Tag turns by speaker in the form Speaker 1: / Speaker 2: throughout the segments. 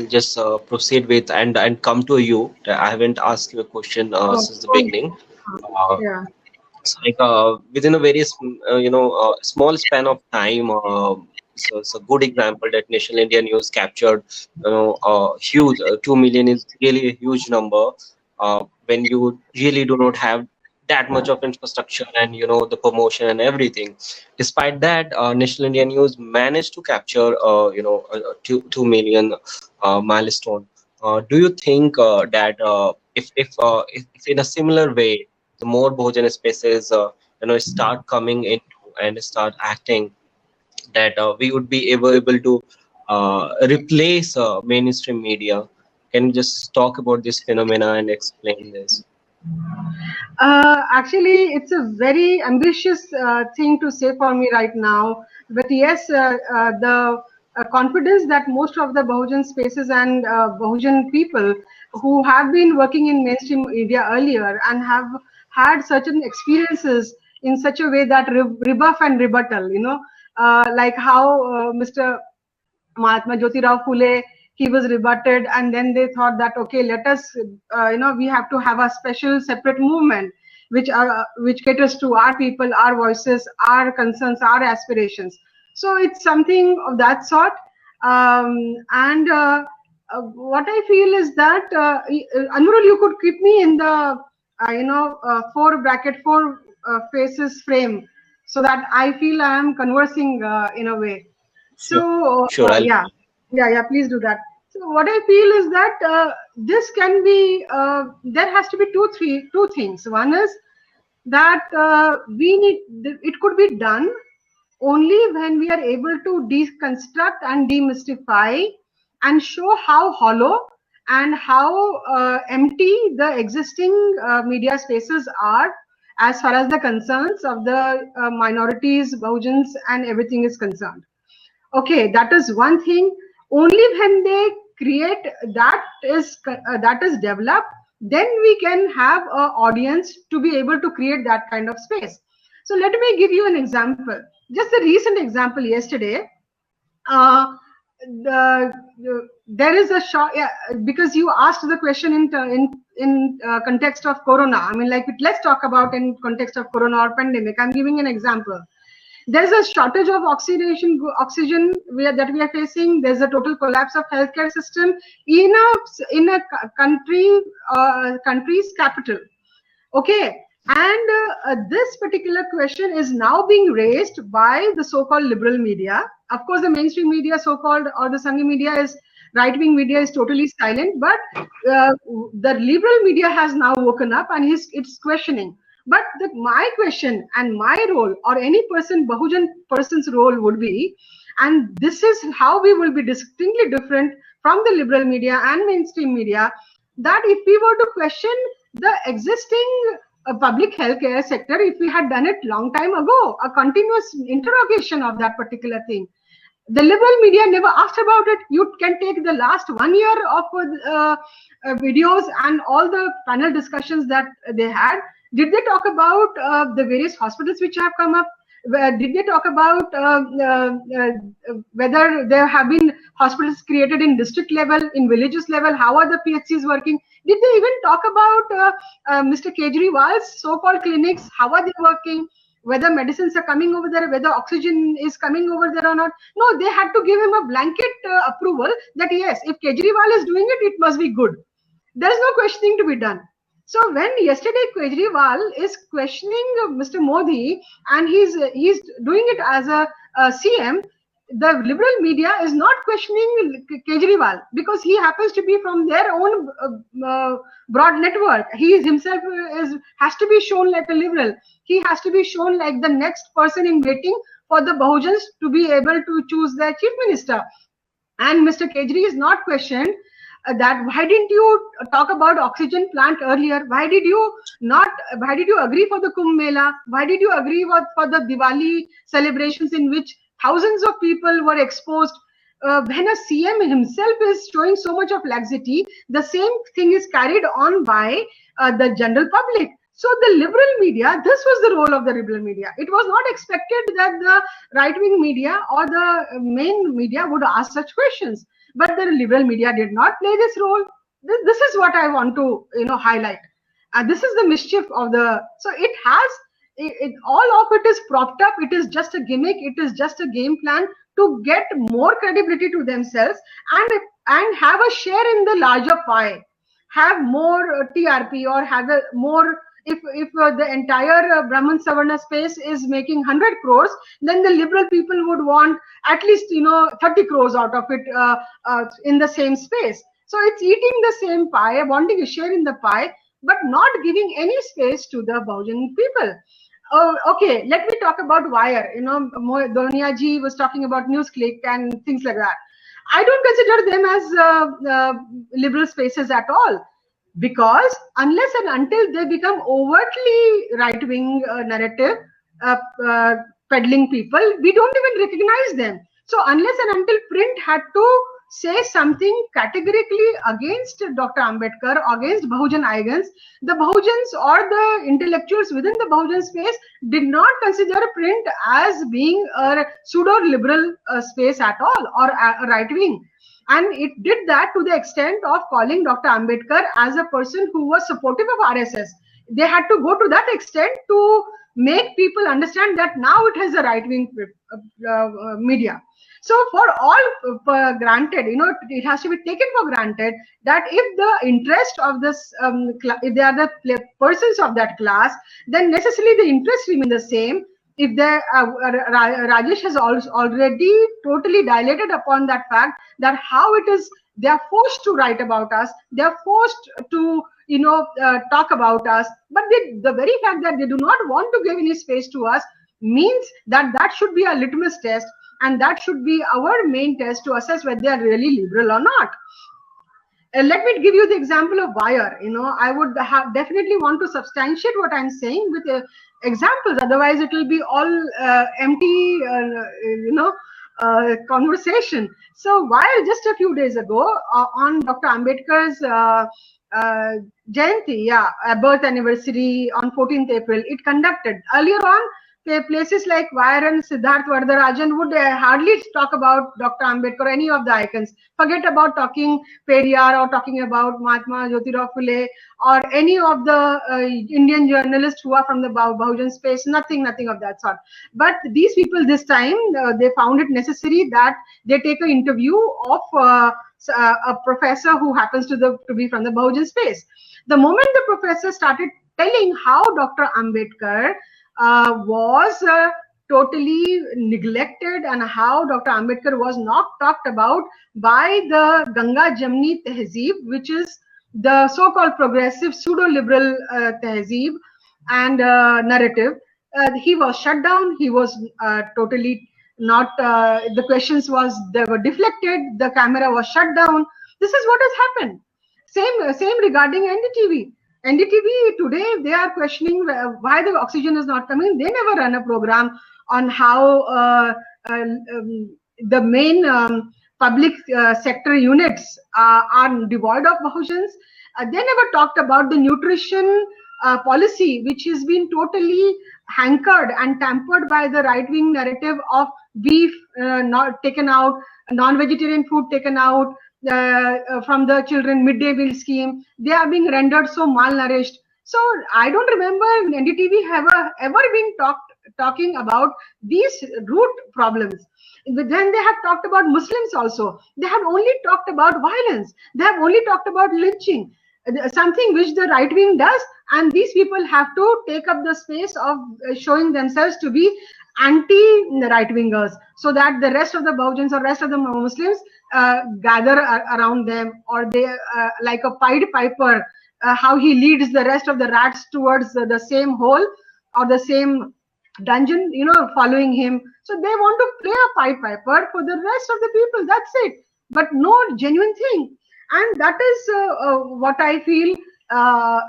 Speaker 1: just proceed with and come to you. I haven't asked you a question
Speaker 2: Oh,
Speaker 1: since the
Speaker 2: oh,
Speaker 1: beginning. Uh,
Speaker 2: yeah.
Speaker 1: it's like within a very small span of time. So it's a good example that National India News captured. Huge 2 million is really a huge number. When you really do not have that much of infrastructure and the promotion and everything. Despite that, National India News managed to capture two million milestone. Do you think that if in a similar way the more Bahujan spaces start coming into and start acting, that we would be able to replace mainstream media? Can you just talk about this phenomena and explain this?
Speaker 2: Actually, it's a very ambitious thing to say for me right now. But yes, the confidence that most of the Bahujan spaces and Bahujan people who have been working in mainstream media earlier and have had certain experiences in such a way that rebuff and rebuttal, like how Mr. Mahatma Jyotirao Phule, he was rebutted, and then they thought that okay, let us, we have to have a special separate movement which caters to our people, our voices, our concerns, our aspirations. So it's something of that sort. And what I feel is that Anurul, you could keep me in the four faces frame, so that I feel I am conversing in a way.
Speaker 1: Sure,
Speaker 2: So
Speaker 1: sure.
Speaker 2: yeah, please do that. So what I feel is that this can be there has to be two things. One is that it could be done only when we are able to deconstruct and demystify and show how hollow and how empty the existing media spaces are as far as the concerns of the minorities, Bahujans, and everything is concerned. Okay, that is one thing. Only when they create that is developed, then we can have an audience to be able to create that kind of space. So let me give you an example. Just a recent example yesterday. Uh, there is a short, yeah, because you asked the question in context of corona. I mean, like, let's talk about in context of corona or pandemic. I'm giving an example. There's a shortage of oxygen that we are facing. There's a total collapse of healthcare system in a country's capital. Okay, and this particular question is now being raised by the so-called liberal media. Of course, the mainstream media, so-called, or the Sanghi media, is right-wing media, is totally silent. But the liberal media has now woken up and it's questioning. But my question and my role, or any Bahujan person's role, would be, and this is how we will be distinctly different from the liberal media and mainstream media, that if we were to question the existing public healthcare sector, if we had done it long time ago, a continuous interrogation of that particular thing. The liberal media never asked about it. You can take the last 1 year of videos and all the panel discussions that they had. Did they talk about the various hospitals which have come up? Did they talk about whether there have been hospitals created in district level, in villages level? How are the PHCs working? Did they even talk about Mr. Kejriwal's so-called clinics? How are they working? Whether medicines are coming over there, whether oxygen is coming over there or not? No, they had to give him a blanket approval that yes, if Kejriwal is doing it, it must be good. There is no questioning to be done. So when yesterday Kejriwal is questioning Mr. Modi and he's doing it as a CM, the liberal media is not questioning Kejriwal because he happens to be from their own broad network. He himself has to be shown like a liberal. He has to be shown like the next person in waiting for the Bahujans to be able to choose their chief minister. And Mr. Kejri is not questioned that why didn't you talk about oxygen plant earlier? Why did you agree for the Kumbh Mela? Why did you agree for the Diwali celebrations in which thousands of people were exposed? When a CM himself is showing so much of laxity, the same thing is carried on by the general public. So the liberal media, this was the role of the liberal media. It was not expected that the right-wing media or the main media would ask such questions. but the liberal media did not play this role. This is what I want to highlight. This is the mischief of the. So it has all of it is propped up. It is just a gimmick. It is just a game plan to get more credibility to themselves and have a share in the larger pie, have more TRP, or have a more. If the entire Brahman Savarna space is making 100 crores, then the liberal people would want at least 30 crores out of it in the same space. So it's eating the same pie, wanting a share in the pie, but not giving any space to the Bahujan people. Oh, okay, let me talk about Wire. Donia ji was talking about NewsClick and things like that. I don't consider them as liberal spaces at all, because unless and until they become overtly right-wing narrative peddling people, we don't even recognize them. So unless and until print had to say something categorically against Dr. Ambedkar, against Bahujan icons, the Bahujans or the intellectuals within the Bahujan space did not consider print as being a pseudo-liberal space at all, or a right-wing. And it did that to the extent of calling Dr. Ambedkar as a person who was supportive of RSS. They had to go to that extent to make people understand that now it has a right-wing media. So for all granted, it has to be taken for granted that if the interest of this, if they are the persons of that class, then necessarily the interests remain the same. If Rajesh has already totally dilated upon that fact that how it is they are forced to write about us, they are forced to talk about us, but the very fact that they do not want to give any space to us means that that should be a litmus test, and that should be our main test to assess whether they are really liberal or not. Let me give you the example of Wire. I would definitely want to substantiate what I'm saying with examples. Otherwise, it will be all empty, conversation. So Wire, just a few days ago, on Dr. Ambedkar's Jayanti, birth anniversary on 14th April, it conducted. Earlier on, places like Wire and Siddharth Vardarajan would hardly talk about Dr. Ambedkar or any of the icons. Forget about talking Periyar or talking about Mahatma Jyotirao Phule or any of the Indian journalists who are from the Bahujan space. Nothing of that sort. But these people this time, they found it necessary that they take an interview of a professor who happens to be from the Bahujan space. The moment the professor started telling how Dr. Ambedkar was totally neglected and how Dr. Ambedkar was not talked about by the Ganga Jamni Tehzeeb, which is the so-called progressive pseudo-liberal Tehzeeb and narrative. He was shut down. He was totally not, the questions they were deflected. The camera was shut down. This is what has happened. Same regarding NDTV. NDTV today, they are questioning why the oxygen is not coming. They never run a program on how the main public sector units are devoid of Bahujans. They never talked about the nutrition policy, which has been totally hankered and tampered by the right-wing narrative of beef not taken out, non-vegetarian food taken out, from the children midday meal scheme. They are being rendered so malnourished. So I don't remember NDTV ever been talking about these root problems. Then they have talked about Muslims also. They have only talked about violence. They have only talked about lynching, something which the right wing does, and these people have to take up the space of showing themselves to be anti-right wingers, so that the rest of the Bahujans or rest of the Muslims gather around them, or they like a Pied Piper, how he leads the rest of the rats towards the same hole or the same dungeon, following him. So they want to play a Pied Piper for the rest of the people. That's it, but no genuine thing. And that is what I feel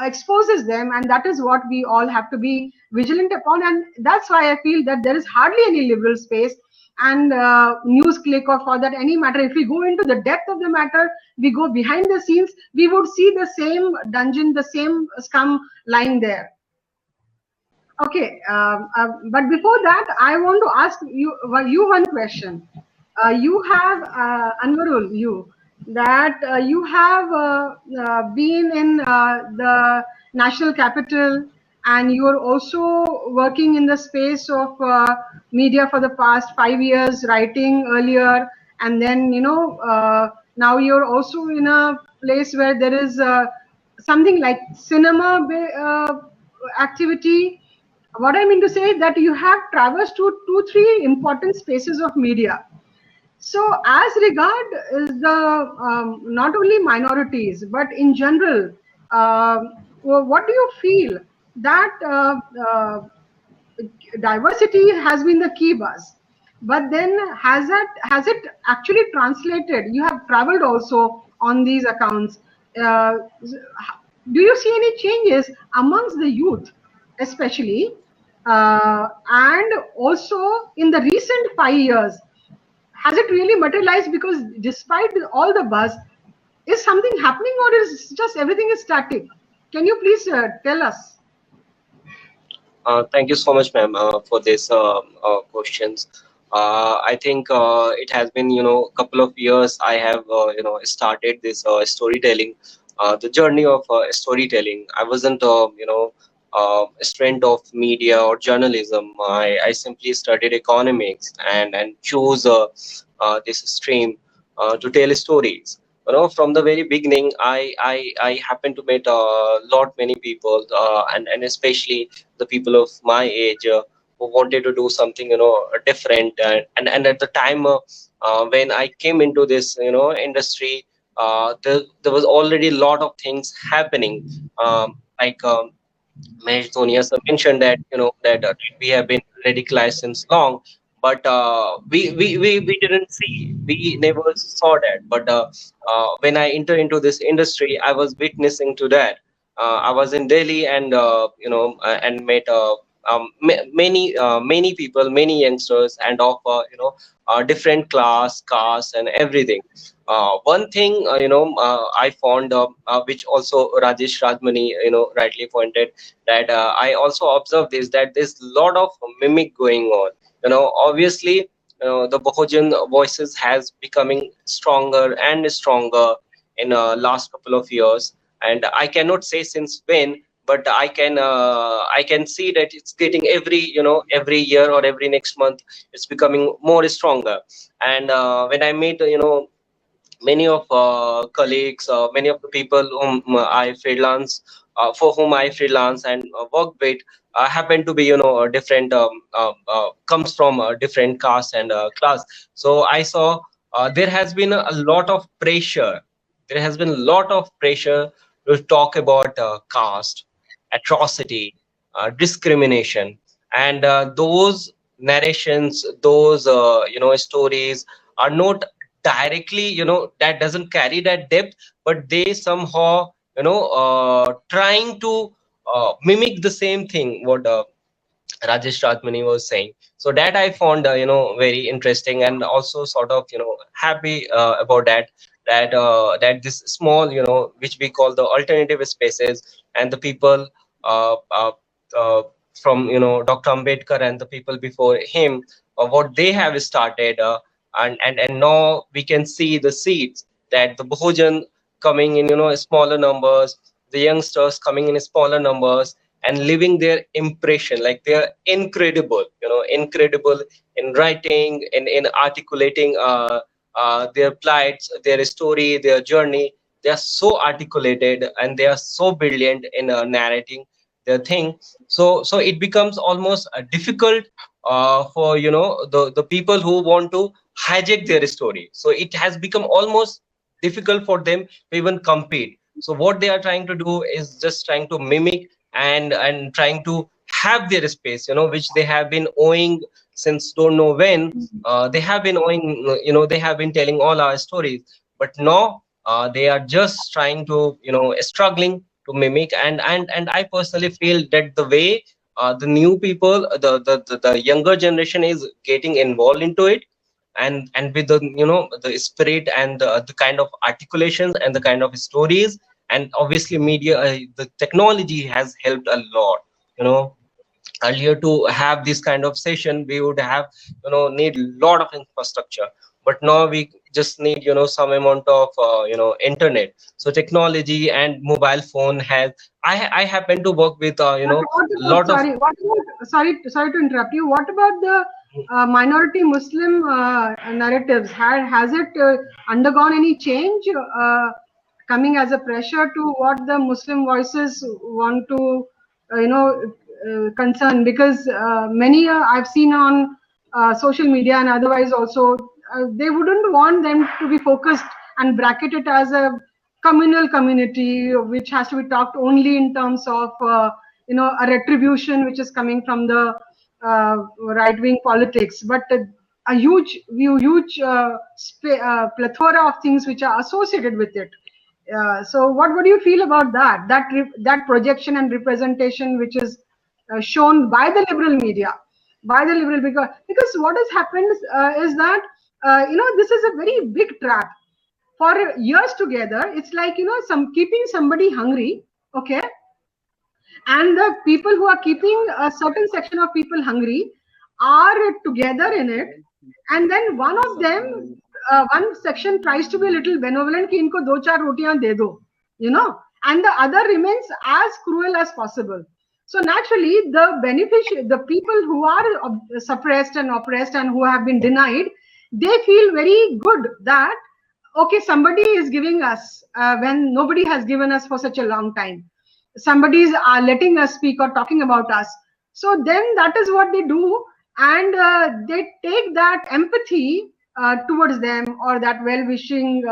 Speaker 2: exposes them, and that is what we all have to be vigilant upon. And that's why I feel that there is hardly any liberal space and NewsClick, or for that any matter, if we go into the depth of the matter, we go behind the scenes, we would see the same dungeon, the same scum lying there. Okay, but before that, I want to ask you one question. You have Anwarul, that you have been in the national capital, and you're also working in the space of media for the past 5 years, writing earlier, and then now you're also in a place where there is something like cinema activity. What I mean to say is that you have traversed to 2-3 important spaces of media. So, as regard is the not only minorities but in general, what do you feel that diversity has been the key buzz, but then has it actually translated? You have traveled also on these accounts. Do you see any changes amongst the youth, especially, and also in the recent 5 years? Has it really materialized? Because despite all the buzz, is something happening, or is just everything is static? Can you please tell us?
Speaker 1: Thank you so much, ma'am, for this questions. I think it has been, couple of years. I have, started this storytelling, the journey of storytelling. I wasn't, a student of media or journalism. I simply studied economics and chose this stream to tell stories. From the very beginning, I happened to meet a lot many people, and especially the people of my age, who wanted to do something different, and at the time, when I came into this industry, there was already a lot of things happening, like Mahesh Dhoni has mentioned that we have been radicalized since long, but we didn't see, we never saw that. But when I enter into this industry, I was witnessing to that. I was in Delhi, and and met many people, many youngsters, and of different class, caste, and everything. One thing I found, which also Rajesh Rajmani rightly pointed, that I also observed is that there's a lot of mimic going on. Obviously, the Bahujan voices has becoming stronger and stronger in last couple of years, and I cannot say since when, but I can see that it's getting every year or every next month, it's becoming more stronger. And when I meet many of colleagues, many of the people for whom I freelance and work with, happen to be a different, comes from a different caste and class. So I saw there has been a lot of pressure. There has been a lot of pressure to talk about caste, atrocity, discrimination, and those narrations, those stories are not directly, that doesn't carry that depth, but they somehow trying to mimic the same thing what Rajesh Rajmani was saying. So that I found very interesting, and also sort of happy about that, that this small, which we call the alternative spaces, and the people uh, from Dr. Ambedkar and the people before him, what they have started, and now we can see the seeds that the Bahujan coming in smaller numbers, the youngsters coming in smaller numbers, and leaving their impression, like they're incredible, incredible in writing, in articulating their plights, their story, their journey. They are so articulated, and they are so brilliant in narrating their thing. So it becomes almost difficult for the people who want to hijack their story. So it has become almost difficult for them to even compete. So what they are trying to do is just trying to mimic, and trying to have their space, which they have been owing since don't know when. They have been owing, they have been telling all our stories, but now they are just trying to struggling to mimic. And I personally feel that the way the new people, the younger generation is getting involved into it, and with the the spirit, and the kind of articulations and the kind of stories, and obviously media, the technology has helped a lot. you know Earlier, to have this kind of session, we would have need a lot of infrastructure, but now we just need some amount of internet. So technology and mobile phone has, I happen to work with
Speaker 2: What about,
Speaker 1: lot of.
Speaker 2: sorry to interrupt you. What about the minority Muslim narratives? Has it undergone any change, coming as a pressure to what the Muslim voices want to, concern? Because many I've seen on social media and otherwise also, they wouldn't want them to be focused and bracketed as a communal community, which has to be talked only in terms of a retribution which is coming from the right-wing politics, but a huge plethora of things which are associated with it. So what do you feel about that projection and representation which is shown by the liberal media, because what has happened is that this is a very big trap. For years together, it's like keeping somebody hungry, okay, and the people who are keeping a certain section of people hungry are together in it, and then one of them, one section tries to be a little benevolent ki inko do char rotiyan de do, and the other remains as cruel as possible. So naturally, the people who are suppressed and oppressed and who have been denied, they feel very good that okay, somebody is giving us when nobody has given us for such a long time. Somebody is letting us speak or talking about us. So then that is what they do, and they take that empathy towards them, or that well-wishing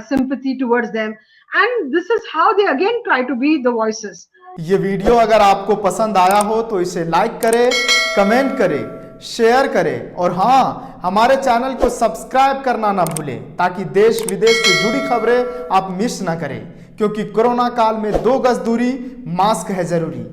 Speaker 2: sympathy towards them, and this is how they again try to be the voices.
Speaker 3: ये video अगर आपको पसंद आया हो तो इसे like करें, comment करें, शेयर करें और हाँ, हमारे चैनल को सब्सक्राइब करना ना भूलें ताकि देश विदेश से जुड़ी खबरें आप मिस ना करें, क्योंकि कोरोना काल में 2 गज दूरी, मास्क है जरूरी।